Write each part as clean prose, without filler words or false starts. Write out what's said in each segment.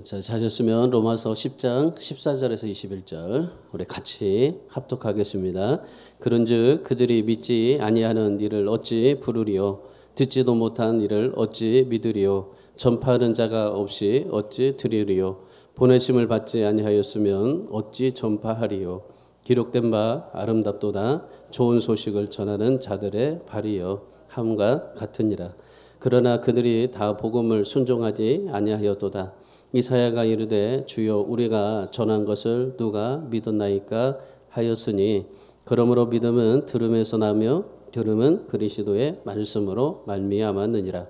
자, 찾으시면 로마서 10장 14절에서 21절 우리 같이 합독하겠습니다. 그런즉 그들이 믿지 아니하는 일을 어찌 부르리요 듣지도 못한 일을 어찌 믿으리요 전파하는 자가 없이 어찌 들으리요 보내심을 받지 아니하였으면 어찌 전파하리요 기록된 바 아름답도다 좋은 소식을 전하는 자들의 발이여 함과 같으니라. 그러나 그들이 다 복음을 순종하지 아니하였도다. 이사야가 이르되 주여 우리가 전한 것을 누가 믿었나이까 하였으니 그러므로 믿음은 들음에서 나며 들음은 그리스도의 말씀으로 말미암았느니라.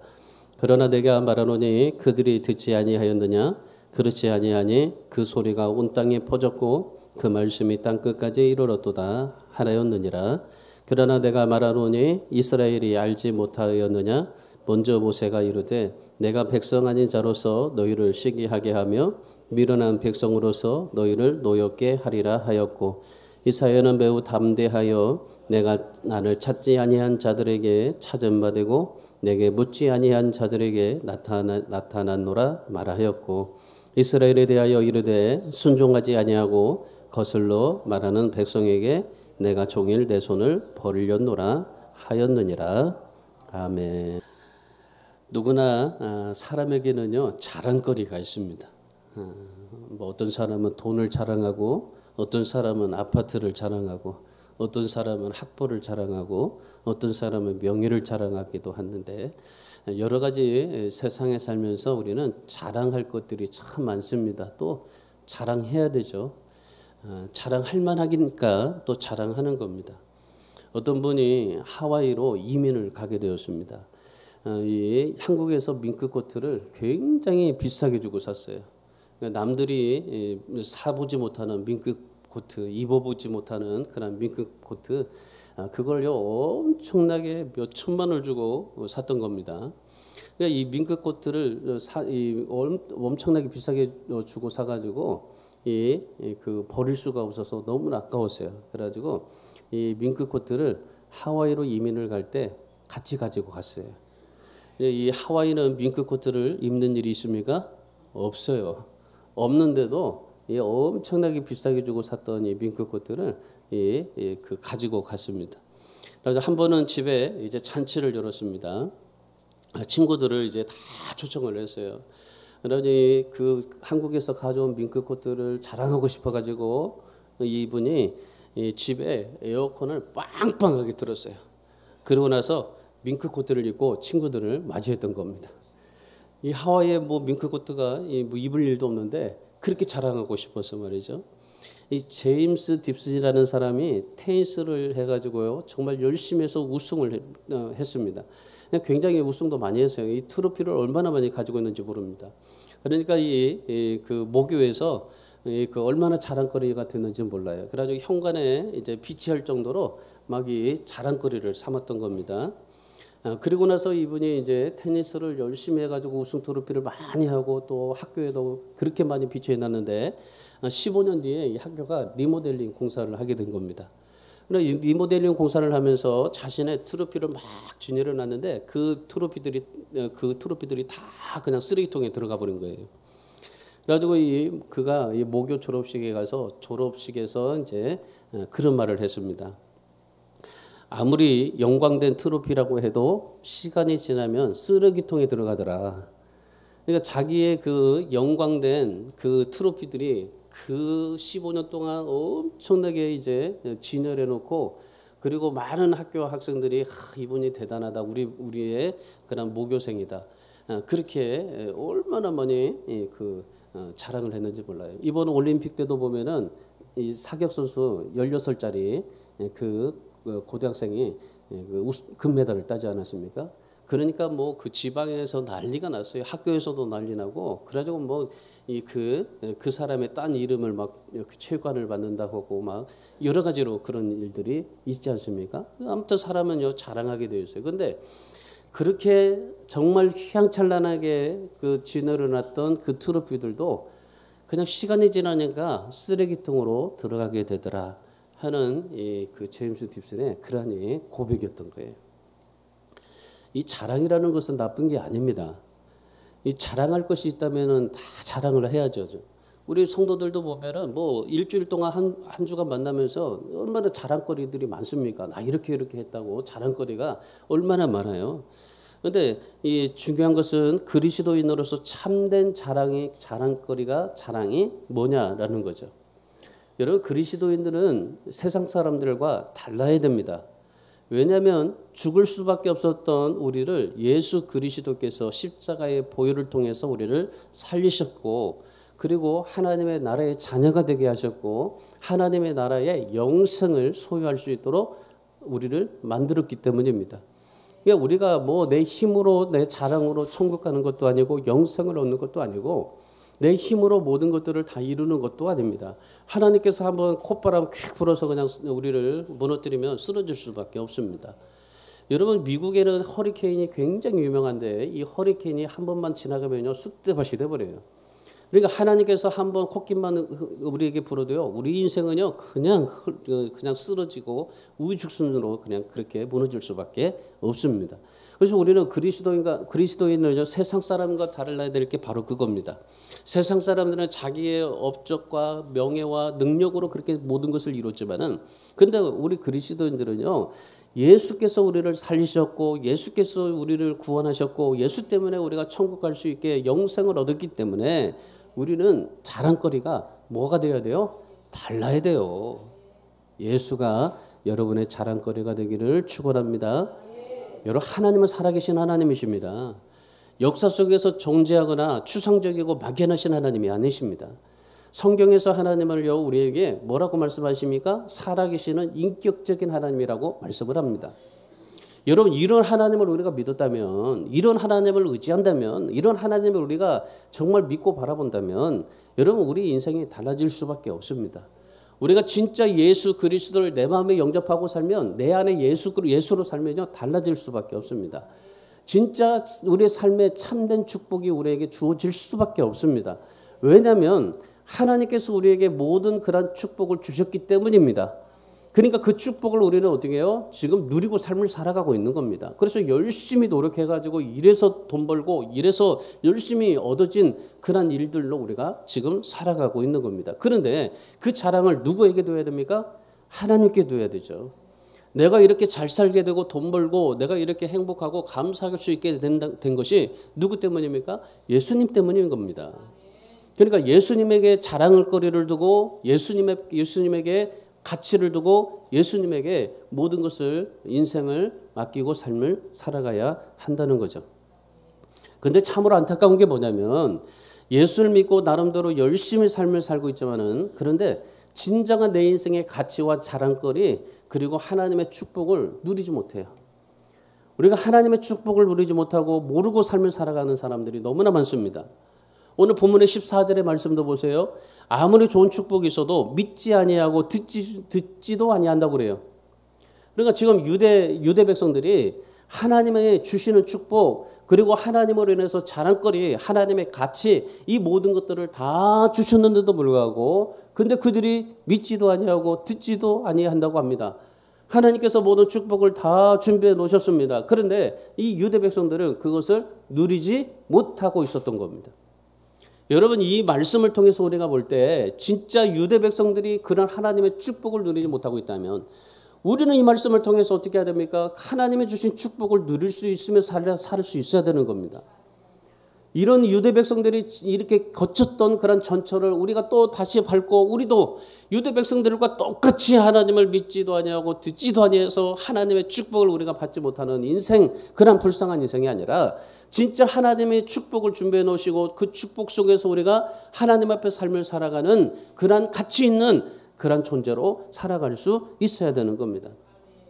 그러나 내가 말하노니 그들이 듣지 아니하였느냐 그렇지 아니하니 그 소리가 온 땅에 퍼졌고 그 말씀이 땅 끝까지 이르렀도다 하나였느니라. 그러나 내가 말하노니 이스라엘이 알지 못하였느냐 먼저 모세가 이르되 내가 백성 아닌 자로서 너희를 시기하게 하며 미련한 백성으로서 너희를 노엽게 하리라 하였고 이사야는 매우 담대하여 내가 나를 찾지 아니한 자들에게 찾은 바 되고 내게 묻지 아니한 자들에게 나타났노라 말하였고 이스라엘에 대하여 이르되 순종하지 아니하고 거슬러 말하는 백성에게 내가 종일 내 손을 벌렸노라 하였느니라. 아멘. 누구나 사람에게는요 자랑거리가 있습니다. 뭐 어떤 사람은 돈을 자랑하고 어떤 사람은 아파트를 자랑하고 어떤 사람은 학벌을 자랑하고 어떤 사람은 명예를 자랑하기도 하는데 여러 가지 세상에 살면서 우리는 자랑할 것들이 참 많습니다. 또 자랑해야 되죠. 자랑할 만하니까 또 자랑하는 겁니다. 어떤 분이 하와이로 이민을 가게 되었습니다. 이 한국에서 밍크코트를 굉장히 비싸게 주고 샀어요. 남들이 사보지 못하는 밍크코트, 입어보지 못하는 그런 밍크코트, 그걸요 엄청나게 몇 천만 원을 주고 샀던 겁니다. 그러니까 이 밍크코트를 엄청나게 비싸게 주고 사가지고 그 버릴 수가 없어서 너무 아까웠어요. 그래가지고 이 밍크코트를 하와이로 이민을 갈 때 같이 가지고 갔어요. 이 하와이는 밍크코트를 입는 일이 있습니까? 없어요. 없는데도 엄청나게 비싸게 주고 샀던 이 밍크코트를 가지고 갔습니다. 그래서 한 번은 집에 이제 잔치를 열었습니다. 친구들을 이제 다 초청을 했어요. 그러니 그 한국에서 가져온 밍크코트를 자랑하고 싶어가지고 이분이 집에 에어컨을 빵빵하게 틀었어요. 그러고 나서 밍크코트를 입고 친구들을 맞이했던 겁니다. 이 하와이에 뭐 밍크코트가 뭐 입을 일도 없는데 그렇게 자랑하고 싶어서 말이죠. 이 제임스 딥슨이라는 사람이 테니스를 해가지고요 정말 열심히 해서 우승을 했습니다. 굉장히 우승도 많이 했어요. 이 트로피를 얼마나 많이 가지고 있는지 모릅니다. 그러니까 그 모교에서 그 얼마나 자랑거리가 됐는지 몰라요. 그래가지고 현관에 이제 비치할 정도로 막 이 자랑거리를 삼았던 겁니다. 그리고 나서 이분이 이제 테니스를 열심히 해가지고 우승 트로피를 많이 하고 또 학교에도 그렇게 많이 비치해 놨는데 15년 뒤에 이 학교가 리모델링 공사를 하게 된 겁니다. 이 리모델링 공사를 하면서 자신의 트로피를 막 진열해 놨는데 그 트로피들이 다 그냥 쓰레기통에 들어가 버린 거예요. 그래가지고 그가 이 모교 졸업식에 가서 졸업식에서 이제 그런 말을 했습니다. 아무리 영광된 트로피라고 해도 시간이 지나면 쓰레기통에 들어가더라. 그러니까 자기의 그 영광된 그 트로피들이 그 15년 동안 엄청나게 이제 진열해 놓고 그리고 많은 학교 학생들이 이분이 대단하다. 우리의 그런 모교생이다. 그렇게 얼마나 많이 자랑을 했는지 몰라요. 이번 올림픽 때도 보면은 이 사격 선수 16살짜리 그 고등학생이 금메달을 따지 않았습니까? 그러니까 뭐 그 지방에서 난리가 났어요. 학교에서도 난리 나고 그래가지고 뭐 그 사람의 딴 이름을 막 체육관을 받는다고 하고 막 여러 가지로 그런 일들이 있지 않습니까? 아무튼 사람은요 자랑하게 되어 있어요. 근데 그렇게 정말 휘황찬란하게 그 진열해 놨던 그 트로피들도 그냥 시간이 지나니까 쓰레기통으로 들어가게 되더라 하는 그 제임스 딥슨의 그러한 고백이었던 거예요. 이 자랑이라는 것은 나쁜 게 아닙니다. 이 자랑할 것이 있다면은 다 자랑을 해야죠. 우리 성도들도 보면은 뭐 일주일 동안 한 주간 만나면서 얼마나 자랑거리들이 많습니까? 나 이렇게 했다고 자랑거리가 얼마나 많아요. 그런데 이 중요한 것은 그리스도인으로서 참된 자랑이 뭐냐라는 거죠. 여러분, 그리스도인들은 세상 사람들과 달라야 됩니다. 왜냐하면 죽을 수밖에 없었던 우리를 예수 그리스도께서 십자가의 보혈을 통해서 우리를 살리셨고, 그리고 하나님의 나라의 자녀가 되게 하셨고, 하나님의 나라의 영생을 소유할 수 있도록 우리를 만들었기 때문입니다. 그러니까 우리가 뭐 내 힘으로 내 자랑으로 천국 가는 것도 아니고 영생을 얻는 것도 아니고 내 힘으로 모든 것들을 다 이루는 것도 아닙니다. 하나님께서 한번 콧바람 퀵 불어서 그냥 우리를 무너뜨리면 쓰러질 수밖에 없습니다. 여러분, 미국에는 허리케인이 굉장히 유명한데 이 허리케인이 한 번만 지나가면요 쑥대밭이 돼버려요. 그러니까 하나님께서 한번 콧깃만 우리에게 불어도요 우리 인생은요 그냥 쓰러지고 우후죽순으로 그냥 그렇게 무너질 수밖에 없습니다. 그래서 우리는 그리스도인은요 세상 사람과 달라야 될 게 바로 그겁니다. 세상 사람들은 자기의 업적과 명예와 능력으로 그렇게 모든 것을 이뤘지만은, 근데 우리 그리스도인들은요 예수께서 우리를 살리셨고 예수께서 우리를 구원하셨고 예수 때문에 우리가 천국 갈 수 있게 영생을 얻었기 때문에 우리는 자랑거리가 뭐가 되어야 돼요? 달라야 돼요. 예수가 여러분의 자랑거리가 되기를 축원합니다. 여러분, 하나님은 살아계신 하나님이십니다. 역사 속에서 존재하거나 추상적이고 막연하신 하나님이 아니십니다. 성경에서 하나님을요 우리에게 뭐라고 말씀하십니까? 살아계시는 인격적인 하나님이라고 말씀을 합니다. 여러분, 이런 하나님을 우리가 믿었다면, 이런 하나님을 의지한다면, 이런 하나님을 우리가 정말 믿고 바라본다면 여러분 우리 인생이 달라질 수밖에 없습니다. 우리가 진짜 예수 그리스도를 내 마음에 영접하고 살면, 내 안에 예수로 살면요 달라질 수밖에 없습니다. 진짜 우리의 삶에 참된 축복이 우리에게 주어질 수밖에 없습니다. 왜냐하면 하나님께서 우리에게 모든 그런 축복을 주셨기 때문입니다. 그러니까 그 축복을 우리는 어떻게 해요? 지금 누리고 삶을 살아가고 있는 겁니다. 그래서 열심히 노력해가지고 일해서 돈 벌고 일해서 열심히 얻어진 그런 일들로 우리가 지금 살아가고 있는 겁니다. 그런데 그 자랑을 누구에게 둬야 됩니까? 하나님께 둬야 되죠. 내가 이렇게 잘 살게 되고 돈 벌고 내가 이렇게 행복하고 감사할 수 있게 된 것이 누구 때문입니까? 예수님 때문인 겁니다. 그러니까 예수님에게 자랑할 거리를 두고 예수님에게 가치를 두고 예수님에게 모든 것을 인생을 맡기고 삶을 살아가야 한다는 거죠. 그런데 참으로 안타까운 게 뭐냐면 예수를 믿고 나름대로 열심히 삶을 살고 있지만은, 그런데 진정한 내 인생의 가치와 자랑거리 그리고 하나님의 축복을 누리지 못해요. 우리가 하나님의 축복을 누리지 못하고 모르고 삶을 살아가는 사람들이 너무나 많습니다. 오늘 본문의 14절의 말씀도 보세요. 아무리 좋은 축복이 있어도 믿지 아니하고 듣지도 아니한다고 그래요. 그러니까 지금 유대 백성들이 하나님의 주시는 축복 그리고 하나님으로 인해서 자랑거리, 하나님의 가치, 이 모든 것들을 다 주셨는데도 불구하고 근데 그들이 믿지도 아니하고 듣지도 아니한다고 합니다. 하나님께서 모든 축복을 다 준비해 놓으셨습니다. 그런데 이 유대 백성들은 그것을 누리지 못하고 있었던 겁니다. 여러분, 이 말씀을 통해서 우리가 볼 때 진짜 유대 백성들이 그런 하나님의 축복을 누리지 못하고 있다면 우리는 이 말씀을 통해서 어떻게 해야 됩니까? 하나님이 주신 축복을 누릴 수 있으며 살 수 있어야 되는 겁니다. 이런 유대 백성들이 이렇게 거쳤던 그런 전철을 우리가 또 다시 밟고 우리도 유대 백성들과 똑같이 하나님을 믿지도 아니하고 듣지도 아니해서 하나님의 축복을 우리가 받지 못하는 인생, 그런 불쌍한 인생이 아니라 진짜 하나님의 축복을 준비해 놓으시고 그 축복 속에서 우리가 하나님 앞에 삶을 살아가는 그런 가치 있는 그런 존재로 살아갈 수 있어야 되는 겁니다.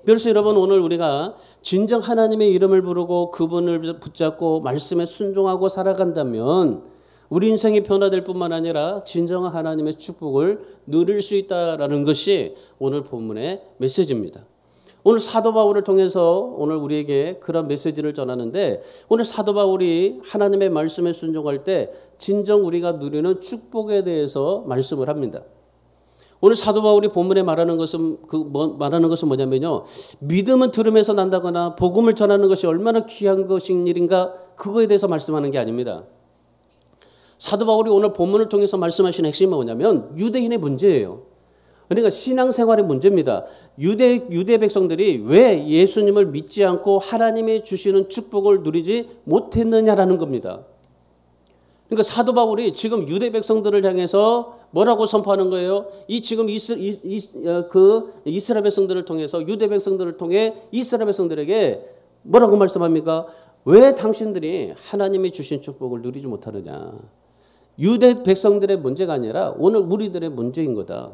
그래서 여러분, 오늘 우리가 진정 하나님의 이름을 부르고 그분을 붙잡고 말씀에 순종하고 살아간다면 우리 인생이 변화될 뿐만 아니라 진정한 하나님의 축복을 누릴 수 있다라는 것이 오늘 본문의 메시지입니다. 오늘 사도 바울을 통해서 오늘 우리에게 그런 메시지를 전하는데, 오늘 사도 바울이 하나님의 말씀에 순종할 때 진정 우리가 누리는 축복에 대해서 말씀을 합니다. 오늘 사도 바울이 본문에 말하는 것은 뭐냐면요, 믿음은 들음에서 난다거나 복음을 전하는 것이 얼마나 귀한 것인 일인가, 그거에 대해서 말씀하는 게 아닙니다. 사도 바울이 오늘 본문을 통해서 말씀하신 핵심이 뭐냐면 유대인의 문제예요. 그러니까 신앙생활의 문제입니다. 유대 백성들이 왜 예수님을 믿지 않고 하나님이 주시는 축복을 누리지 못했느냐라는 겁니다. 그러니까 사도 바울이 지금 유대 백성들을 향해서 뭐라고 선포하는 거예요? 지금 이스라엘 백성들을 통해서 유대 백성들을 통해 이스라엘 백성들에게 뭐라고 말씀합니까? 왜 당신들이 하나님이 주신 축복을 누리지 못하느냐? 유대 백성들의 문제가 아니라 오늘 우리들의 문제인 거다.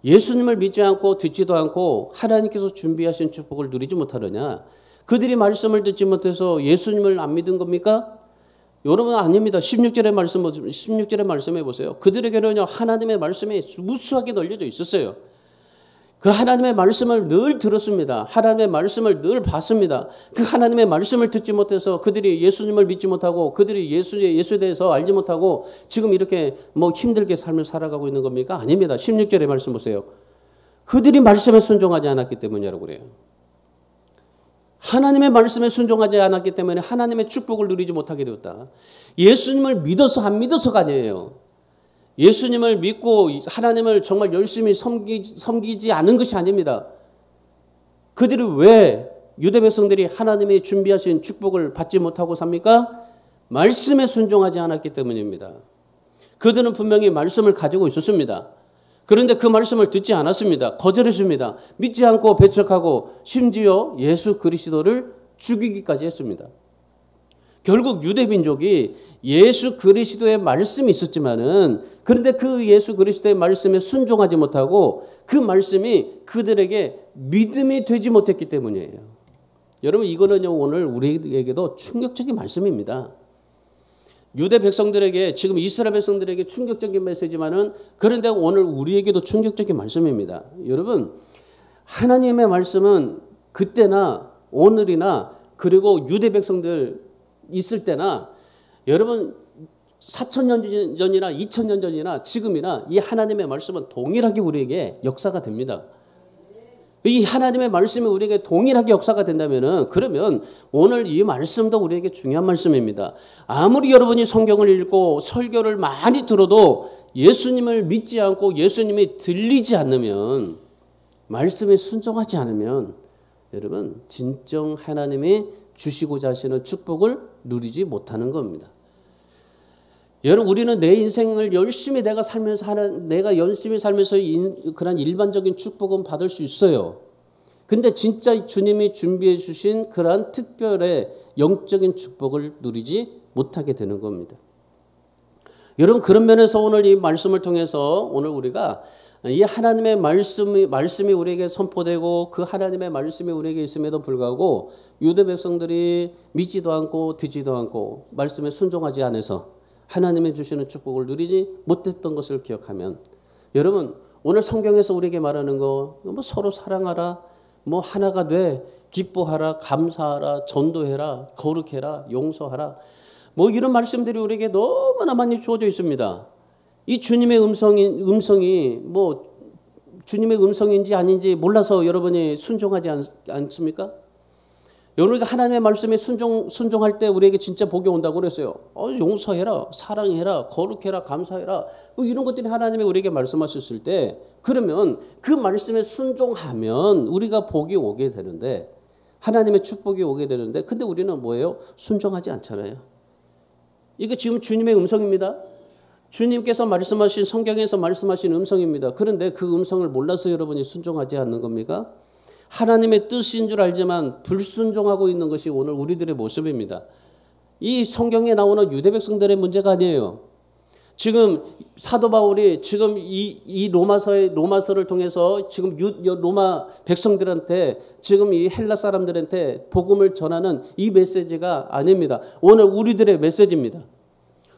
예수님을 믿지 않고 듣지도 않고 하나님께서 준비하신 축복을 누리지 못하느냐? 그들이 말씀을 듣지 못해서 예수님을 안 믿은 겁니까? 여러분 아닙니다. 16절의 말씀해 보세요. 그들에게는요 하나님의 말씀이 무수하게 널려져 있었어요. 그 하나님의 말씀을 늘 들었습니다. 하나님의 말씀을 늘 봤습니다. 그 하나님의 말씀을 듣지 못해서 그들이 예수님을 믿지 못하고 그들이 예수에 대해서 알지 못하고 지금 이렇게 힘들게 삶을 살아가고 있는 겁니까? 아닙니다. 16절의 말씀 보세요. 그들이 말씀에 순종하지 않았기 때문이라고 그래요. 하나님의 말씀에 순종하지 않았기 때문에 하나님의 축복을 누리지 못하게 되었다. 예수님을 믿어서 안 믿어서가 아니에요. 예수님을 믿고 하나님을 정말 열심히 섬기지 않은 것이 아닙니다. 그들이 왜 유대 백성들이 하나님이 준비하신 축복을 받지 못하고 삽니까? 말씀에 순종하지 않았기 때문입니다. 그들은 분명히 말씀을 가지고 있었습니다. 그런데 그 말씀을 듣지 않았습니다. 거절했습니다. 믿지 않고 배척하고 심지어 예수 그리스도를 죽이기까지 했습니다. 결국 유대 민족이 예수 그리스도의 말씀이 있었지만은 그런데 그 예수 그리스도의 말씀에 순종하지 못하고 그 말씀이 그들에게 믿음이 되지 못했기 때문이에요. 여러분 이거는요 오늘 우리에게도 충격적인 말씀입니다. 유대 백성들에게 지금 이스라엘 백성들에게 충격적인 메시지만은 그런데 오늘 우리에게도 충격적인 말씀입니다. 여러분 하나님의 말씀은 그때나 오늘이나 그리고 유대 백성들 있을 때나 여러분 4,000년 전이나 2,000년 전이나 지금이나 이 하나님의 말씀은 동일하게 우리에게 역사가 됩니다. 이 하나님의 말씀이 우리에게 동일하게 역사가 된다면은 그러면 오늘 이 말씀도 우리에게 중요한 말씀입니다. 아무리 여러분이 성경을 읽고 설교를 많이 들어도 예수님을 믿지 않고 예수님이 들리지 않으면 말씀에 순종하지 않으면 여러분 진정 하나님이 주시고자 하시는 축복을 누리지 못하는 겁니다. 여러분 우리는 내 인생을 열심히 내가 열심히 살면서 그런 일반적인 축복은 받을 수 있어요. 근데 진짜 주님이 준비해 주신 그러한 특별의 영적인 축복을 누리지 못하게 되는 겁니다. 여러분 그런 면에서 오늘 이 말씀을 통해서 오늘 우리가 이 하나님의 말씀이 우리에게 선포되고 그 하나님의 말씀이 우리에게 있음에도 불구하고 유대 백성들이 믿지도 않고 듣지도 않고 말씀에 순종하지 않아서 하나님이 주시는 축복을 누리지 못했던 것을 기억하면 여러분 오늘 성경에서 우리에게 말하는 거 서로 사랑하라 하나가 돼 기뻐하라 감사하라 전도해라 거룩해라 용서하라 이런 말씀들이 우리에게 너무나 많이 주어져 있습니다. 이 주님의 음성이 주님의 음성인지 아닌지 몰라서 여러분이 순종하지 않습니까? 여러분이 하나님의 말씀에 순종할 때 우리에게 진짜 복이 온다고 그랬어요. 용서해라, 사랑해라, 거룩해라, 감사해라. 이런 것들이 하나님이 우리에게 말씀하셨을 때 그러면 그 말씀에 순종하면 우리가 복이 오게 되는데 하나님의 축복이 오게 되는데 근데 우리는 뭐예요? 순종하지 않잖아요. 이게 지금 주님의 음성입니다. 주님께서 말씀하신 성경에서 말씀하신 음성입니다. 그런데 그 음성을 몰라서 여러분이 순종하지 않는 겁니까? 하나님의 뜻인 줄 알지만 불순종하고 있는 것이 오늘 우리들의 모습입니다. 이 성경에 나오는 유대 백성들의 문제가 아니에요. 지금 사도 바울이 지금 이 로마서를 통해서 지금 로마 백성들한테 지금 이 헬라 사람들한테 복음을 전하는 이 메시지가 아닙니다. 오늘 우리들의 메시지입니다.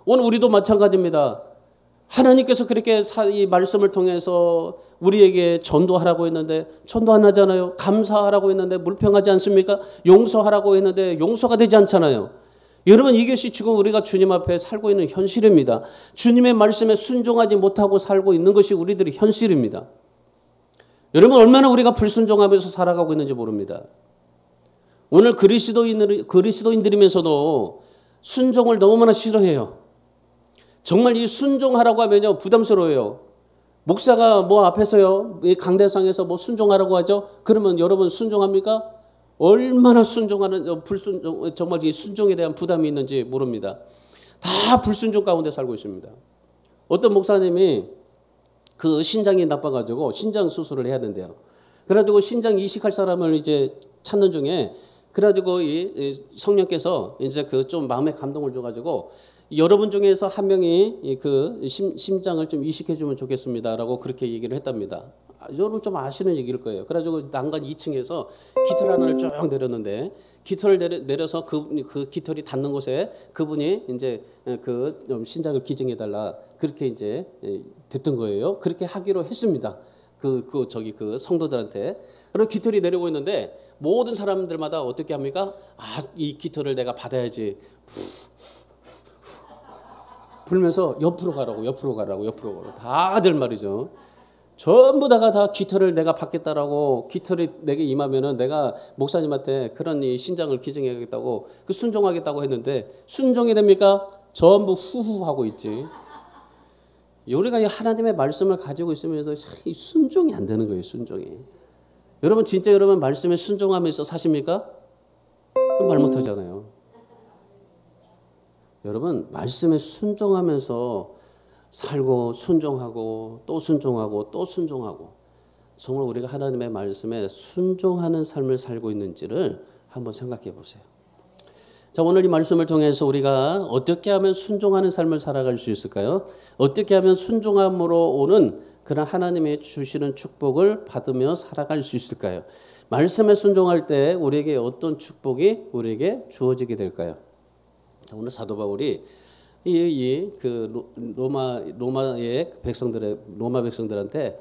오늘 우리도 마찬가지입니다. 하나님께서 그렇게 이 말씀을 통해서 우리에게 전도하라고 했는데 전도 안 하잖아요. 감사하라고 했는데 불평하지 않습니까? 용서하라고 했는데 용서가 되지 않잖아요. 여러분 이것이 지금 우리가 주님 앞에 살고 있는 현실입니다. 주님의 말씀에 순종하지 못하고 살고 있는 것이 우리들의 현실입니다. 여러분 얼마나 우리가 불순종하면서 살아가고 있는지 모릅니다. 오늘 그리스도인들이면서도 순종을 너무나 싫어해요. 정말 이 순종하라고 하면요 부담스러워요. 목사가 뭐 앞에서요 이 강대상에서 뭐 순종하라고 하죠. 그러면 여러분 순종합니까? 얼마나 순종하는 불순종 정말 이 순종에 대한 부담이 있는지 모릅니다. 다 불순종 가운데 살고 있습니다. 어떤 목사님이 그 신장이 나빠가지고 신장 수술을 해야 된대요. 그래가지고 신장 이식할 사람을 이제 찾는 중에 그래가지고 이 성령께서 이제 그 좀 마음에 감동을 줘가지고 여러분 중에서 한 명이 그 심장을 좀 이식해주면 좋겠습니다라고 그렇게 얘기를 했답니다. 여러분 좀 아시는 얘기일 거예요. 그래가지고 난간 2층에서 깃털 하나를 쭉 내렸는데 깃털을 내려서 그 깃털이 닿는 곳에 그분이 이제 그 신장을 기증해달라 그렇게 이제 됐던 거예요. 그렇게 하기로 했습니다. 그 성도들한테. 그리고 깃털이 내려오고 있는데 모든 사람들마다 어떻게 합니까? 이 깃털을 내가 받아야지. 불면서 옆으로 가라고 다들 말이죠. 전부 다 깃털을 내가 받겠다라고 깃털이 내게 임하면은 내가 목사님한테 그런 이 신장을 기증하겠다고 그 순종하겠다고 했는데 순종이 됩니까? 전부 후후하고 있지. 우리가 하나님의 말씀을 가지고 있으면서 이 순종이 안 되는 거예요. 순종이. 여러분 진짜 여러분 말씀에 순종하면서 사십니까? 말 못하잖아요. 여러분 말씀에 순종하면서 살고 순종하고 또 순종하고 또 순종하고 정말 우리가 하나님의 말씀에 순종하는 삶을 살고 있는지를 한번 생각해 보세요. 자, 오늘 이 말씀을 통해서 우리가 어떻게 하면 순종하는 삶을 살아갈 수 있을까요? 어떻게 하면 순종함으로 오는 그런 하나님의 주시는 축복을 받으며 살아갈 수 있을까요? 말씀에 순종할 때 우리에게 어떤 축복이 우리에게 주어지게 될까요? 자, 오늘 사도 바울이 로마 백성들한테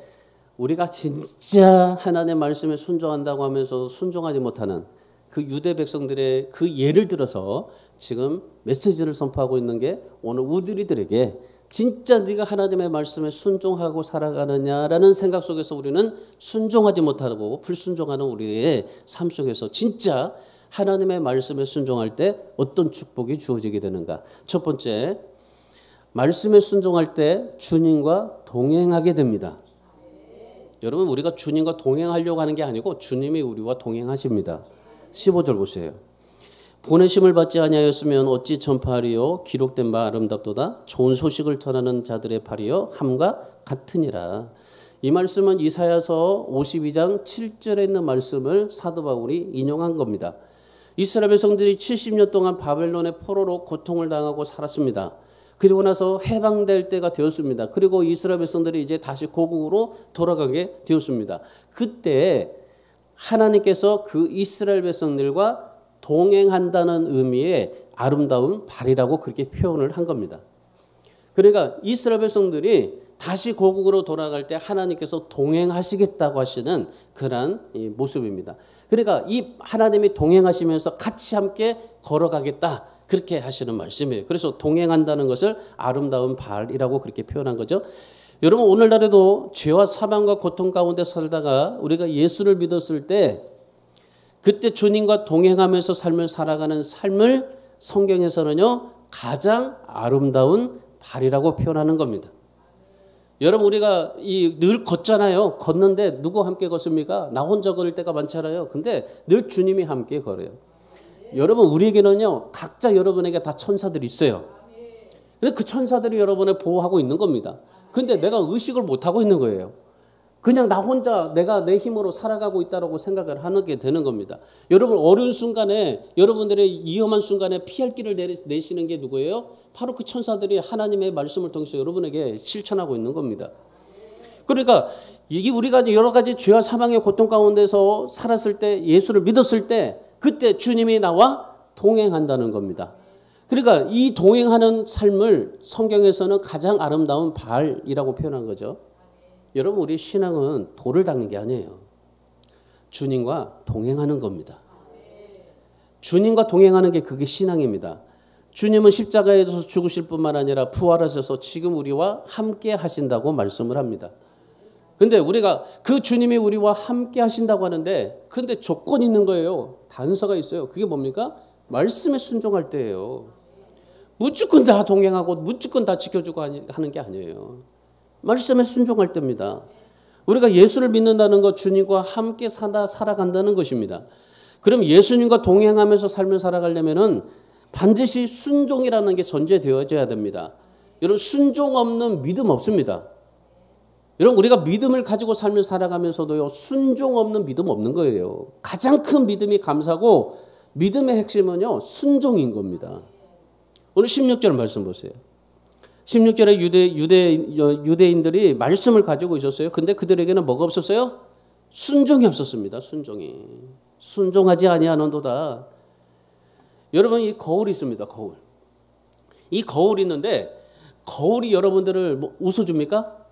우리가 진짜 하나님의 말씀에 순종한다고 하면서 순종하지 못하는 그 유대 백성들의 그 예를 들어서 지금 메시지를 선포하고 있는 게 오늘 우리들에게 진짜 네가 하나님의 말씀에 순종하고 살아가느냐라는 생각 속에서 우리는 순종하지 못하고 불순종하는 우리의 삶 속에서 진짜 하나님의 말씀에 순종할 때 어떤 축복이 주어지게 되는가? 첫 번째, 말씀에 순종할 때 주님과 동행하게 됩니다. 여러분 우리가 주님과 동행하려고 하는 게 아니고 주님이 우리와 동행하십니다. 15절 보세요. 보내심을 받지 아니하였으면 어찌 전파하리요? 기록된 바 아름답도다. 좋은 소식을 전하는 자들의 발이요 함과 같으니라. 이 말씀은 이사야서 52장 7절에 있는 말씀을 사도 바울이 인용한 겁니다. 이스라엘 백성들이 70년 동안 바벨론의 포로로 고통을 당하고 살았습니다. 그리고 나서 해방될 때가 되었습니다. 그리고 이스라엘 백성들이 이제 다시 고국으로 돌아가게 되었습니다. 그때 하나님께서 그 이스라엘 백성들과 동행한다는 의미의 아름다운 발이라고 그렇게 표현을 한 겁니다. 그러니까 이스라엘 백성들이 다시 고국으로 돌아갈 때 하나님께서 동행하시겠다고 하시는 그런 모습입니다. 그러니까 이 하나님이 동행하시면서 같이 함께 걸어가겠다 그렇게 하시는 말씀이에요. 그래서 동행한다는 것을 아름다운 발이라고 그렇게 표현한 거죠. 여러분 오늘날에도 죄와 사망과 고통 가운데 살다가 우리가 예수를 믿었을 때 그때 주님과 동행하면서 삶을 살아가는 삶을 성경에서는요 가장 아름다운 발이라고 표현하는 겁니다. 여러분 우리가 늘 걷잖아요. 걷는데 누구 함께 걷습니까? 나 혼자 걸을 때가 많잖아요. 근데 늘 주님이 함께 걸어요. 여러분 우리에게는요 각자 여러분에게 다 천사들이 있어요. 근데 그 천사들이 여러분을 보호하고 있는 겁니다. 근데 내가 의식을 못하고 있는 거예요. 그냥 나 혼자 내가 내 힘으로 살아가고 있다고 생각을 하게 되는 겁니다. 여러분 어려운 순간에 여러분들의 위험한 순간에 피할 길을 내시는 게 누구예요? 바로 그 천사들이 하나님의 말씀을 통해서 여러분에게 실천하고 있는 겁니다. 그러니까 이게 우리가 여러 가지 죄와 사망의 고통 가운데서 살았을 때 예수를 믿었을 때 그때 주님이 나와 동행한다는 겁니다. 그러니까 이 동행하는 삶을 성경에서는 가장 아름다운 발이라고 표현한 거죠. 여러분 우리 신앙은 돌을 닦는 게 아니에요. 주님과 동행하는 겁니다. 주님과 동행하는 게 그게 신앙입니다. 주님은 십자가에서 죽으실 뿐만 아니라 부활하셔서 지금 우리와 함께 하신다고 말씀을 합니다. 근데 우리가 그 주님이 우리와 함께 하신다고 하는데 근데 조건이 있는 거예요. 단서가 있어요. 그게 뭡니까? 말씀에 순종할 때예요. 무조건 다 동행하고 무조건 다 지켜주고 하는 게 아니에요. 말씀에 순종할 때입니다. 우리가 예수를 믿는다는 것, 주님과 함께 살아간다는 것입니다. 그럼 예수님과 동행하면서 삶을 살아가려면은 반드시 순종이라는 게 전제되어져야 됩니다. 여러분, 순종 없는 믿음 없습니다. 여러분, 우리가 믿음을 가지고 삶을 살아가면서도요, 순종 없는 믿음 없는 거예요. 가장 큰 믿음이 감사고 믿음의 핵심은요, 순종인 겁니다. 오늘 16절 말씀 보세요. 16절에 유대인들이 말씀을 가지고 있었어요. 근데 그들에게는 뭐가 없었어요? 순종이 없었습니다. 순종이. 순종하지 아니하는도다. 여러분, 이 거울이 있습니다. 거울. 이 거울이 있는데 거울이 여러분들을 웃어줍니까?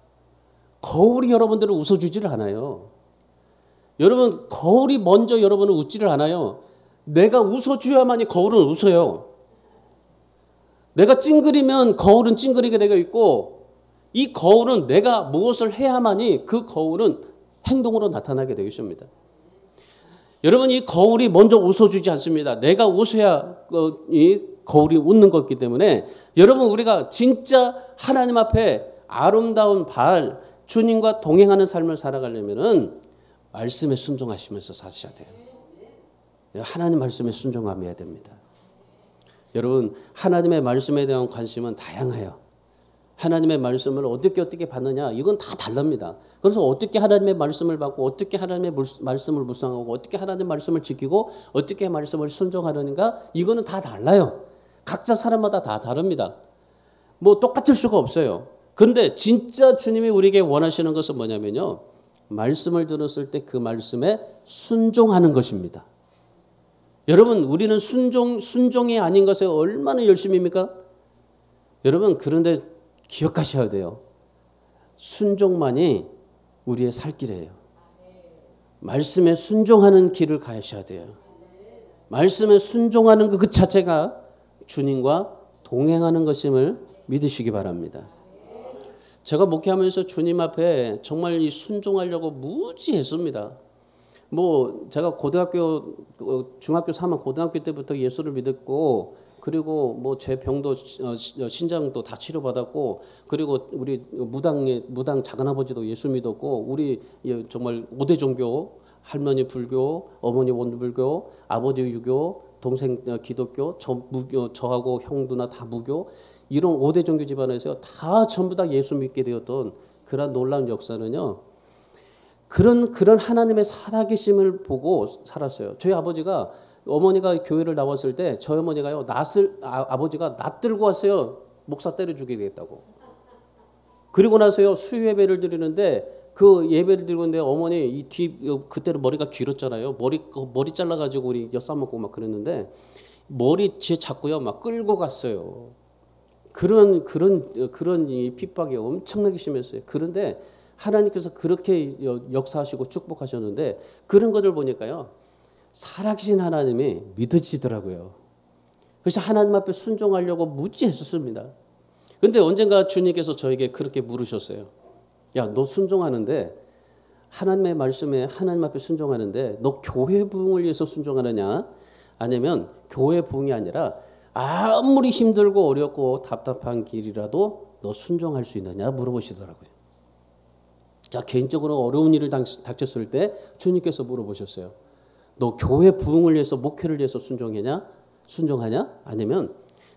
거울이 여러분들을 웃어주지를 않아요. 여러분, 거울이 먼저 여러분을 웃지를 않아요. 내가 웃어줘야만이 거울은 웃어요. 내가 찡그리면 거울은 찡그리게 되어 있고, 이 거울은 내가 무엇을 해야만이 그 거울은 행동으로 나타나게 되어 있습니다. 여러분, 이 거울이 먼저 웃어주지 않습니다. 내가 웃어야 이 거울이 웃는 것이기 때문에 여러분, 우리가 진짜 하나님 앞에 아름다운 주님과 동행하는 삶을 살아가려면은 말씀에 순종하시면서 사셔야 돼요. 하나님 말씀에 순종하셔야 됩니다. 여러분, 하나님의 말씀에 대한 관심은 다양해요. 하나님의 말씀을 어떻게 받느냐, 이건 다 다릅니다. 그래서 어떻게 하나님의 말씀을 받고, 어떻게 하나님의 말씀을 묵상하고, 어떻게 하나님의 말씀을 지키고, 어떻게 말씀을 순종하려는가, 이거는 다 달라요. 각자 사람마다 다 다릅니다. 뭐 똑같을 수가 없어요. 그런데 진짜 주님이 우리에게 원하시는 것은 뭐냐면요, 말씀을 들었을 때 그 말씀에 순종하는 것입니다. 여러분, 우리는 순종이 아닌 것에 얼마나 열심입니까? 여러분, 그런데 기억하셔야 돼요. 순종만이 우리의 살 길이에요. 말씀에 순종하는 길을 가셔야 돼요. 말씀에 순종하는 그 자체가 주님과 동행하는 것임을 믿으시기 바랍니다. 제가 목회하면서 주님 앞에 정말 이 순종하려고 무지했습니다. 뭐 제가 중학교 3학년 고등학교 때부터 예수를 믿었고, 그리고 뭐 제 병도 신장도 다 치료받았고, 그리고 우리 무당 작은아버지도 예수 믿었고, 우리 정말 5대 종교, 할머니 불교, 어머니 원불교, 아버지 유교, 동생 기독교, 저하고 형 누나 다 무교, 이런 5대 종교 집안에서 다 전부 다 예수 믿게 되었던 그런 놀라운 역사는요, 그런 하나님의 살아계심을 보고 살았어요. 저희 아버지가, 어머니가 교회를 나왔을 때 저희 어머니가요, 아버지가 낫 들고 왔어요. 목사 때려 죽이겠다고. 그리고 나서요, 수요 예배를 드리는데, 그 예배를 드리고 있는데 어머니 그때는 머리가 길었잖아요. 머리 잘라가지고 우리 엿싸 먹고 막 그랬는데, 머리 뒤에 잡고요, 막 끌고 갔어요. 그런 이 핍박이 엄청나게 심했어요. 그런데 하나님께서 그렇게 역사하시고 축복하셨는데, 그런 것을 보니까요, 살아계신 하나님이 믿어지더라고요. 그래서 하나님 앞에 순종하려고 무지했었습니다. 그런데 언젠가 주님께서 저에게 그렇게 물으셨어요. 야, 너 순종하는데, 하나님의 말씀에 하나님 앞에 순종하는데 너 교회 부흥을 위해서 순종하느냐, 아니면 교회 부흥이 아니라 아무리 힘들고 어렵고 답답한 길이라도 너 순종할 수 있느냐 물어보시더라고요. 자, 개인적으로 어려운 일을 닥쳤을 때 주님께서 물어보셨어요. 너 교회 부흥을 위해서, 목회를 위해서 순종하냐? 아니면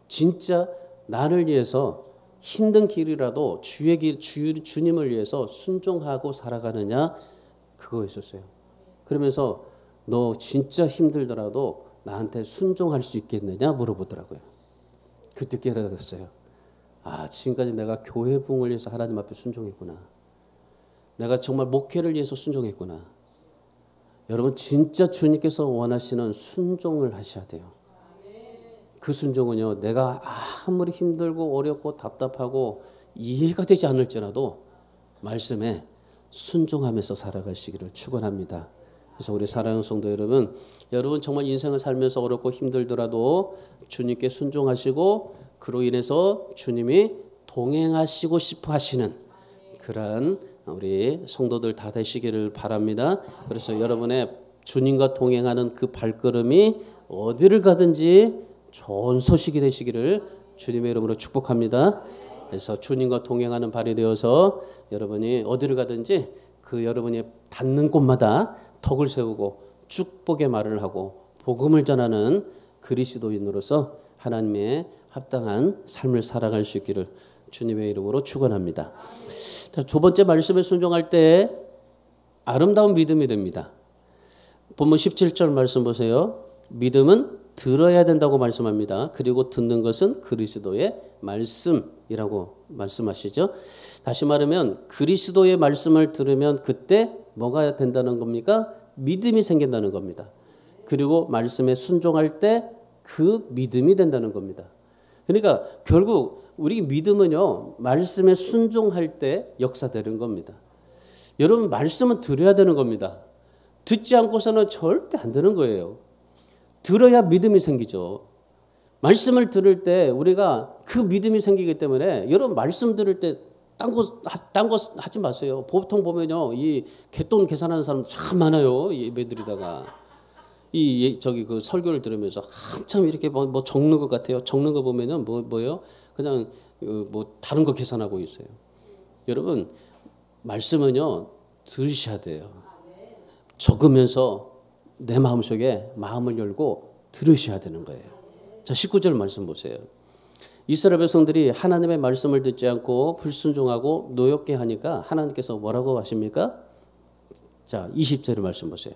진짜 나를 위해서 힘든 길이라도 주님을 위해서 순종하고 살아가느냐, 그거였었어요. 그러면서 너 진짜 힘들더라도 나한테 순종할 수 있겠느냐 물어보더라고요. 그때 깨달았어요. 아, 지금까지 내가 교회 부흥을 위해서 하나님 앞에 순종했구나. 내가 정말 목회를 위해서 순종했구나. 여러분, 진짜 주님께서 원하시는 순종을 하셔야 돼요. 그 순종은요, 내가 아무리 힘들고 어렵고 답답하고 이해가 되지 않을지라도 말씀에 순종하면서 살아가시기를 축원합니다. 그래서 우리 사랑하는 성도 여러분 정말 인생을 살면서 어렵고 힘들더라도 주님께 순종하시고, 그로 인해서 주님이 동행하시고 싶어 하시는 그러한 우리 성도들 다 되시기를 바랍니다. 그래서 여러분의 주님과 동행하는 그 발걸음이 어디를 가든지 좋은 소식이 되시기를 주님의 이름으로 축복합니다. 그래서 주님과 동행하는 발이 되어서 여러분이 어디를 가든지 그 여러분이 닿는 곳마다 덕을 세우고 축복의 말을 하고 복음을 전하는 그리스도인으로서 하나님의 합당한 삶을 살아갈 수 있기를 주님의 이름으로 축원합니다. 자, 두 번째 말씀에 순종할 때 아름다운 믿음이 됩니다. 본문 17절 말씀 보세요. 믿음은 들어야 된다고 말씀합니다. 그리고 듣는 것은 그리스도의 말씀이라고 말씀하시죠. 다시 말하면 그리스도의 말씀을 들으면 그때 뭐가 된다는 겁니까? 믿음이 생긴다는 겁니다. 그리고 말씀에 순종할 때 그 믿음이 된다는 겁니다. 그러니까 결국 우리 믿음은요, 말씀에 순종할 때 역사되는 겁니다. 여러분, 말씀은 들어야 되는 겁니다. 듣지 않고서는 절대 안 되는 거예요. 들어야 믿음이 생기죠. 말씀을 들을 때 우리가 그 믿음이 생기기 때문에 여러분 말씀 들을 때 딴 거 하지 마세요. 보통 보면요, 이 갯돈 계산하는 사람 참 많아요. 예배드리다가 저기 그 설교를 들으면서 한참 이렇게 뭐 적는 것 같아요. 적는 거 보면은 뭐요? 그냥 뭐 다른 거 계산하고 있어요. 여러분 말씀은요 들으셔야 돼요. 적으면서 내 마음속에 마음을 열고 들으셔야 되는 거예요. 자, 19절 말씀 보세요. 이스라엘 백성들이 하나님의 말씀을 듣지 않고 불순종하고 노엽게 하니까 하나님께서 뭐라고 하십니까? 자, 20절의 말씀 보세요.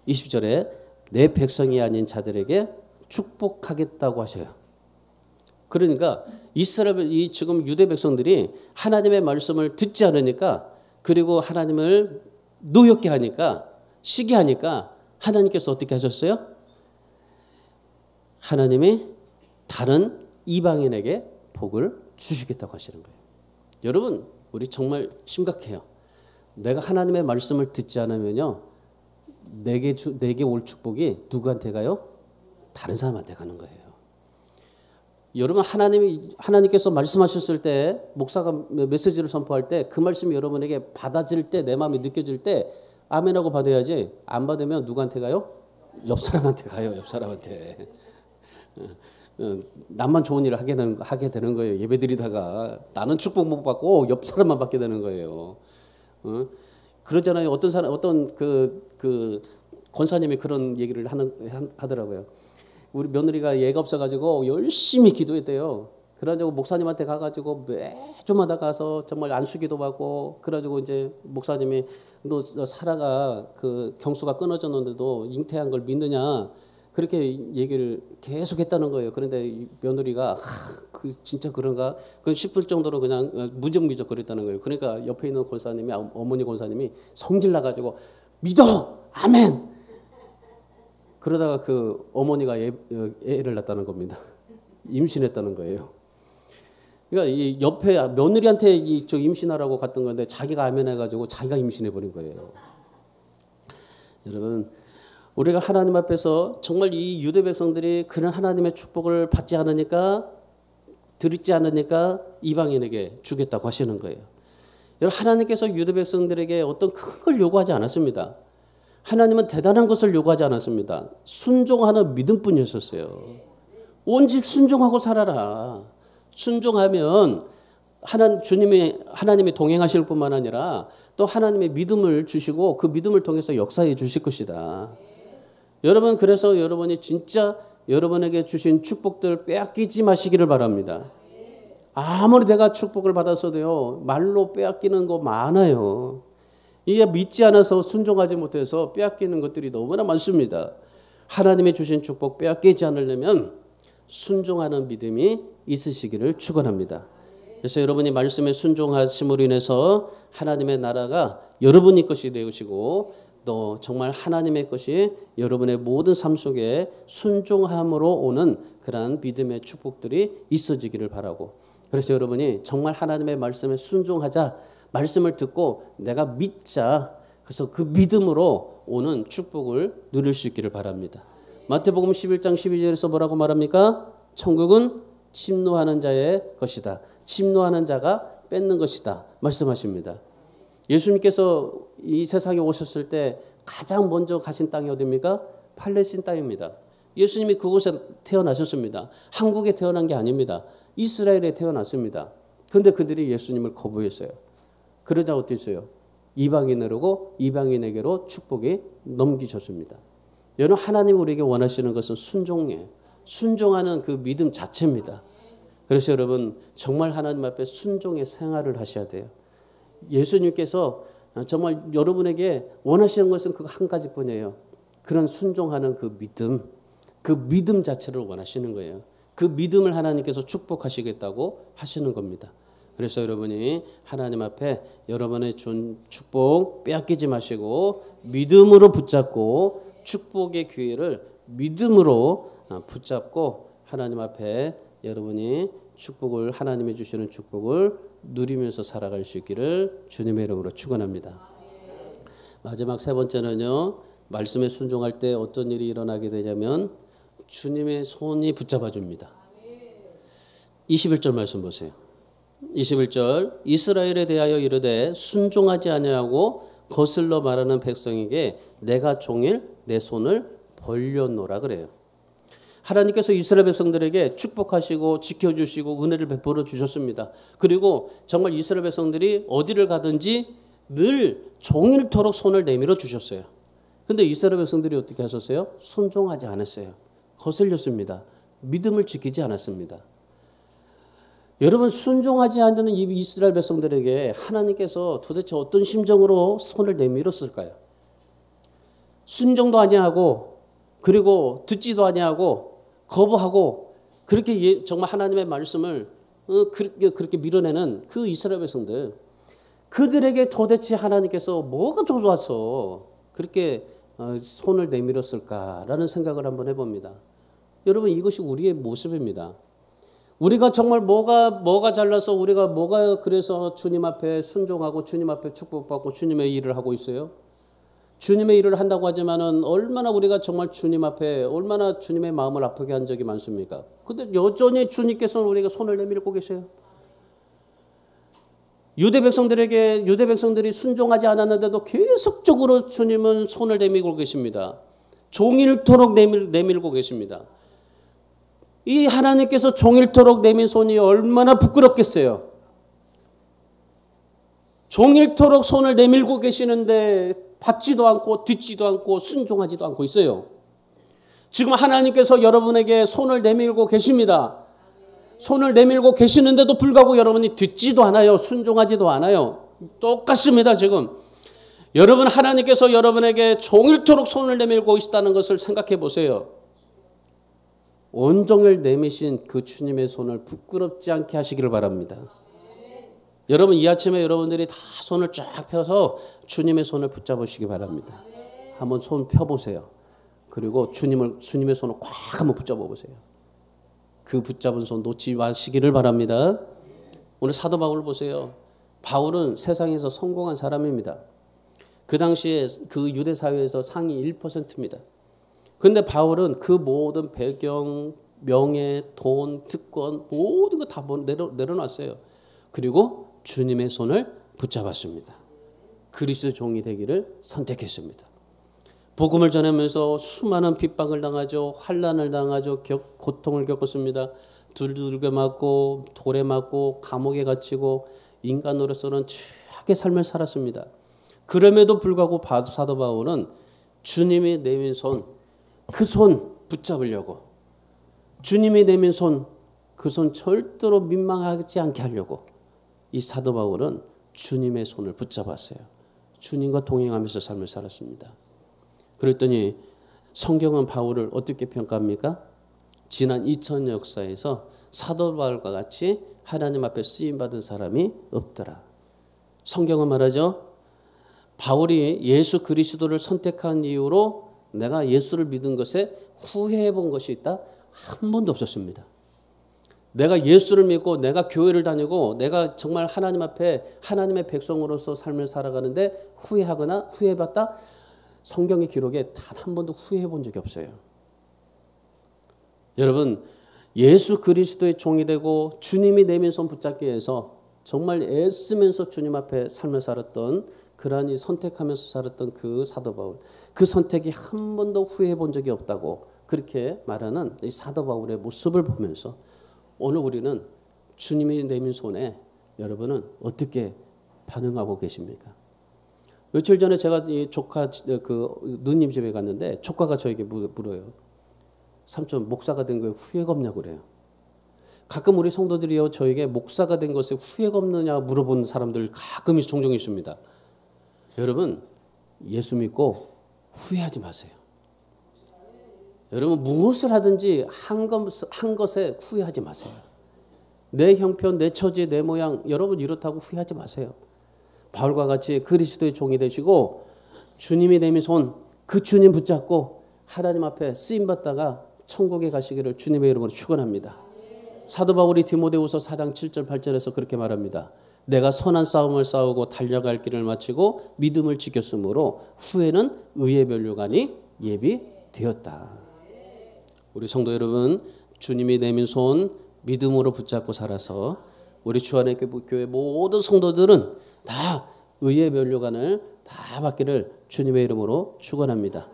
20절에 내 백성이 아닌 자들에게 축복하겠다고 하셔요. 그러니까 이스라엘 지금 유대 백성들이 하나님의 말씀을 듣지 않으니까, 그리고 하나님을 노엽게 하니까, 시기 하니까 하나님께서 어떻게 하셨어요? 하나님이 다른 이방인에게 복을 주시겠다고 하시는 거예요. 여러분, 우리 정말 심각해요. 내가 하나님의 말씀을 듣지 않으면요, 내게 올 축복이 누구한테 가요? 다른 사람한테 가는 거예요. 여러분, 하나님께서 말씀하셨을 때, 목사가 메시지를 선포할 때 그 말씀이 여러분에게 받아질 때, 내 마음이 느껴질 때 아멘하고 받아야지, 안 받으면 누구한테 가요? 옆 사람한테 가요. 옆 사람한테. 나만 좋은 일을 하게 되는 거예요. 예배드리다가 나는 축복 못 받고 옆 사람만 받게 되는 거예요. 그러잖아요. 어떤 그 권사님이 그런 얘기를 하더라고요. 우리 며느리가 예가 없어가지고 열심히 기도했대요. 그래가지고 목사님한테 가가지고 매주마다 가서 정말 안수기도 받고, 그래가지고 이제 목사님이 너 사라가 그 경수가 끊어졌는데도 잉태한 걸 믿느냐, 그렇게 얘기를 계속 했다는 거예요. 그런데 며느리가 그 진짜 그런가 싶을 정도로 그냥 무적무적 그랬다는 거예요. 그러니까 옆에 있는 권사님이, 어머니 권사님이 성질 나가지고 믿어! 아멘! 그러다가 그 어머니가 애를 낳았다는 겁니다. 임신했다는 거예요. 그러니까 이 옆에 며느리한테 임신하라고 갔던 건데 자기가 아멘해가지고 자기가 임신해버린 거예요. 여러분, 우리가 하나님 앞에서 정말 이 유대 백성들이 그런 하나님의 축복을 받지 않으니까, 듣지 않으니까 이방인에게 주겠다고 하시는 거예요. 여러분, 하나님께서 유대 백성들에게 어떤 큰 걸 요구하지 않았습니다. 하나님은 대단한 것을 요구하지 않았습니다. 순종하는 믿음뿐이었어요. 온직 순종하고 살아라. 순종하면 하나님이 동행하실 뿐만 아니라 또 하나님의 믿음을 주시고 그 믿음을 통해서 역사해 주실 것이다. 여러분, 그래서 여러분이 진짜 여러분에게 주신 축복들 빼앗기지 마시기를 바랍니다. 아무리 내가 축복을 받았어도요, 말로 빼앗기는 거 많아요. 이게 믿지 않아서 순종하지 못해서 빼앗기는 것들이 너무나 많습니다. 하나님이 주신 축복 빼앗기지 않으려면 순종하는 믿음이 있으시기를 축원합니다. 그래서 여러분이 말씀에 순종하심으로 인해서 하나님의 나라가 여러분의 것이 되시고, 또 정말 하나님의 것이 여러분의 모든 삶 속에 순종함으로 오는 그러한 믿음의 축복들이 있어지기를 바라고, 그래서 여러분이 정말 하나님의 말씀에 순종하자, 말씀을 듣고 내가 믿자, 그래서 그 믿음으로 오는 축복을 누릴 수 있기를 바랍니다. 마태복음 11장 12절에서 뭐라고 말합니까? 천국은 침노하는 자의 것이다. 침노하는 자가 뺏는 것이다 말씀하십니다. 예수님께서 이 세상에 오셨을 때 가장 먼저 가신 땅이 어디입니까? 팔레스틴 땅입니다. 예수님이 그곳에 태어나셨습니다. 한국에 태어난 게 아닙니다. 이스라엘에 태어났습니다. 그런데 그들이 예수님을 거부했어요. 그러자 어땠어요? 이방인으로 이방인에게로 축복이 넘기셨습니다. 여러분, 하나님 우리에게 원하시는 것은 순종이에요. 순종하는 그 믿음 자체입니다. 그래서 여러분 정말 하나님 앞에 순종의 생활을 하셔야 돼요. 예수님께서 정말 여러분에게 원하시는 것은 그 한 가지뿐이에요. 그런 순종하는 그 믿음 자체를 원하시는 거예요. 그 믿음을 하나님께서 축복하시겠다고 하시는 겁니다. 그래서 여러분이 하나님 앞에 여러분의 준 축복 빼앗기지 마시고 믿음으로 붙잡고 축복의 기회를 믿음으로 붙잡고 하나님 앞에 여러분이 축복을 하나님이 주시는 축복을 누리면서 살아갈 수 있기를 주님의 이름으로 축원합니다. 마지막 세 번째는요. 말씀에 순종할 때 어떤 일이 일어나게 되냐면 주님의 손이 붙잡아 줍니다. 21절 말씀 보세요. 21절 이스라엘에 대하여 이르되 순종하지 아니하고 거슬러 말하는 백성에게 내가 종일 내 손을 벌려노라 그래요. 하나님께서 이스라엘 백성들에게 축복하시고 지켜주시고 은혜를 베풀어 주셨습니다. 그리고 정말 이스라엘 백성들이 어디를 가든지 늘 종일토록 손을 내밀어 주셨어요. 그런데 이스라엘 백성들이 어떻게 하셨어요? 순종하지 않았어요. 거슬렸습니다. 믿음을 지키지 않았습니다. 여러분 순종하지 않는 이 이스라엘 백성들에게 하나님께서 도대체 어떤 심정으로 손을 내밀었을까요? 순종도 아니하고 그리고 듣지도 아니하고 거부하고 그렇게 정말 하나님의 말씀을 그렇게 밀어내는 그 이스라엘 백성들 그들에게 도대체 하나님께서 뭐가 좋아서 그렇게 손을 내밀었을까라는 생각을 한번 해봅니다. 여러분 이것이 우리의 모습입니다. 우리가 정말 뭐가 잘나서 우리가 뭐가 그래서 주님 앞에 순종하고 주님 앞에 축복받고 주님의 일을 하고 있어요. 주님의 일을 한다고 하지만은 얼마나 우리가 정말 주님 앞에 얼마나 주님의 마음을 아프게 한 적이 많습니까? 근데 여전히 주님께서는 우리가 손을 내밀고 계세요. 유대 백성들이 순종하지 않았는데도 계속적으로 주님은 손을 내밀고 계십니다. 종일토록 내밀고 계십니다. 이 하나님께서 종일토록 내민 손이 얼마나 부끄럽겠어요. 종일토록 손을 내밀고 계시는데 받지도 않고 듣지도 않고 순종하지도 않고 있어요. 지금 하나님께서 여러분에게 손을 내밀고 계십니다. 손을 내밀고 계시는데도 불구하고 여러분이 듣지도 않아요. 순종하지도 않아요. 똑같습니다. 지금 여러분 하나님께서 여러분에게 종일토록 손을 내밀고 있다는 것을 생각해 보세요. 온종일 내미신 그 주님의 손을 부끄럽지 않게 하시기를 바랍니다. 여러분 이 아침에 여러분들이 다 손을 쫙 펴서 주님의 손을 붙잡으시기 바랍니다. 한번 손 펴보세요. 그리고 주님의 손을 꽉 한번 붙잡아 보세요. 그 붙잡은 손 놓지 마시기를 바랍니다. 오늘 사도 바울을 보세요. 바울은 세상에서 성공한 사람입니다. 그 당시에 그 유대 사회에서 상위 1%입니다. 그런데 바울은 그 모든 배경, 명예, 돈, 특권 모든 거 다 내려놨어요. 그리고 주님의 손을 붙잡았습니다. 그리스도의 종이 되기를 선택했습니다. 복음을 전하면서 수많은 핍박을 당하죠. 환난을 당하죠. 고통을 겪었습니다. 두들겨 맞고 돌에 맞고 감옥에 갇히고 인간으로서는 최악의 삶을 살았습니다. 그럼에도 불구하고 사도 바울은 주님이 내민 손, 그 손 붙잡으려고 주님이 내민 손, 그 손 절대로 민망하지 않게 하려고 이 사도 바울은 주님의 손을 붙잡았어요. 주님과 동행하면서 삶을 살았습니다. 그랬더니 성경은 바울을 어떻게 평가합니까? 지난 2000년 역사에서 사도 바울과 같이 하나님 앞에 쓰임받은 사람이 없더라. 성경은 말하죠. 바울이 예수 그리스도를 선택한 이후로 내가 예수를 믿은 것에 후회해 본 것이 있다? 한 번도 없었습니다. 내가 예수를 믿고 내가 교회를 다니고 내가 정말 하나님 앞에 하나님의 백성으로서 삶을 살아가는데 후회하거나 후회해봤다? 성경의 기록에 단 한 번도 후회해 본 적이 없어요. 여러분 예수 그리스도의 종이 되고 주님이 내민 손 붙잡기 위해서 정말 애쓰면서 주님 앞에 삶을 살았던 그러니 선택하면서 살았던 그 사도 바울 그 선택이 한 번도 후회해 본 적이 없다고 그렇게 말하는 이 사도 바울의 모습을 보면서 오늘 우리는 주님이 내민 손에 여러분은 어떻게 반응하고 계십니까? 며칠 전에 제가 이 조카 그 누님 집에 갔는데 조카가 저에게 물어요. 삼촌 목사가 된 거에 후회가 없냐고 그래요. 가끔 우리 성도들이요 저에게 목사가 된 것에 후회가 없느냐 물어보는 사람들 가끔 종종 있습니다. 여러분 예수 믿고 후회하지 마세요. 여러분 무엇을 하든지 한 것에 후회하지 마세요. 내 형편, 내 처지, 내 모양 여러분 이렇다고 후회하지 마세요. 바울과 같이 그리스도의 종이 되시고 주님이 내민 손 그 주님 붙잡고 하나님 앞에 쓰임받다가 천국에 가시기를 주님의 이름으로 축원합니다. 사도 바울이 디모데후서 4장 7절 8절에서 그렇게 말합니다. 내가 선한 싸움을 싸우고 달려갈 길을 마치고 믿음을 지켰으므로 후에는 의의 면류관이 예비되었다. 우리 성도 여러분 주님이 내민 손 믿음으로 붙잡고 살아서 우리 주안의 교회 모든 성도들은 다 의의 면류관을 다 받기를 주님의 이름으로 축원합니다.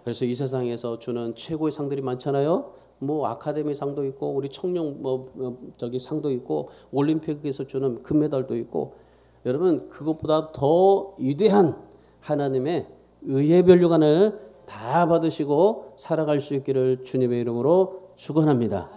그래서 이 세상에서 주는 최고의 상들이 많잖아요. 뭐 아카데미 상도 있고 우리 청룡 저기 상도 있고 올림픽에서 주는 금메달도 있고 여러분 그것보다 더 위대한 하나님의 의의 면류관을 다 받으시고 살아갈 수 있기를 주님의 이름으로 축원합니다.